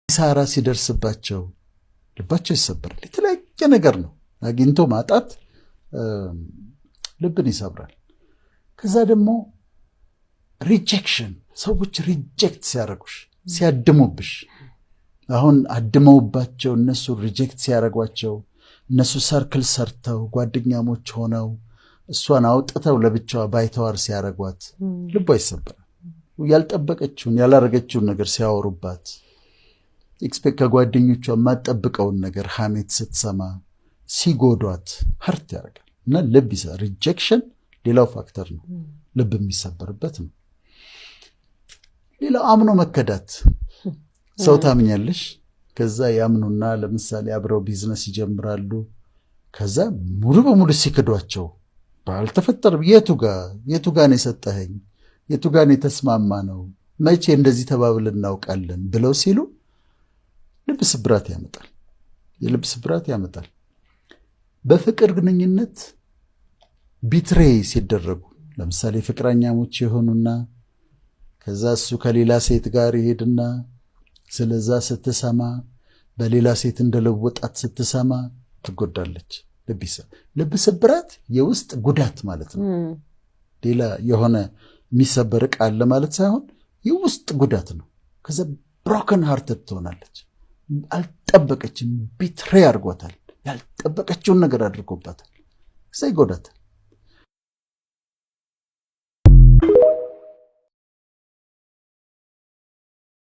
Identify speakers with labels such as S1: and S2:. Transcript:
S1: ሳራ ሲደርስባቸው ልባቸው ይሰበራል። የተለያየ ነገር ነው አግኝቶ ማጣት ልብን ይሰብራል። ከዛ ደግሞ ሪጀክሽን፣ ሰዎች ሪጀክት ሲያደርጉሽ ሲያድሙብሽ፣ አሁን አድመውባቸው እነሱ ሪጀክት ሲያደርጓቸው እነሱ ሰርክል ሰርተው ጓደኛሞች ሆነው እሷን አውጥተው ለብቻዋ ባይተዋር ሲያደርጓት ልቧ ይሰበራል። ያልጠበቀችውን ያላረገችውን ነገር ሲያወሩባት ኤክስፔክት ከጓደኞቿ የማትጠብቀውን ነገር ሐሜት ስትሰማ ሲጎዷት ሀርት ያደርጋል። እና ልብ ሪጀክሽን ሌላው ፋክተር ነው፣ ልብ የሚሰበርበት ነው። ሌላው አምኖ መከዳት። ሰው ታምኛለሽ፣ ከዛ ያምኑና ለምሳሌ አብረው ቢዝነስ ይጀምራሉ። ከዛ ሙሉ በሙሉ ሲክዷቸው ባልተፈጠረ የቱ ጋር ነው የሰጠኸኝ፣ የቱ ጋር ነው የተስማማ ነው፣ መቼ እንደዚህ ተባብል እናውቃለን ብለው ሲሉ ልብ ስብራት ያመጣል። የልብ ስብራት ያመጣል። በፍቅር ግንኙነት ቢትሬይ ሲደረጉ ለምሳሌ ፍቅረኛሞች የሆኑና ከዛ እሱ ከሌላ ሴት ጋር ይሄድና ስለዛ ስትሰማ በሌላ ሴት እንደለወጣት ስትሰማ ትጎዳለች። ልብ ስብራት የውስጥ ጉዳት ማለት ነው። ሌላ የሆነ የሚሰበር ቃል ማለት ሳይሆን የውስጥ ጉዳት ነው። ከዛ ብሮከን ሃርት ትሆናለች። አልጠበቀችም፣ ቢትሬይ አድርጓታል። ያልጠበቀችውን ነገር አድርጎባታል። ከዛ ይጎዳታል።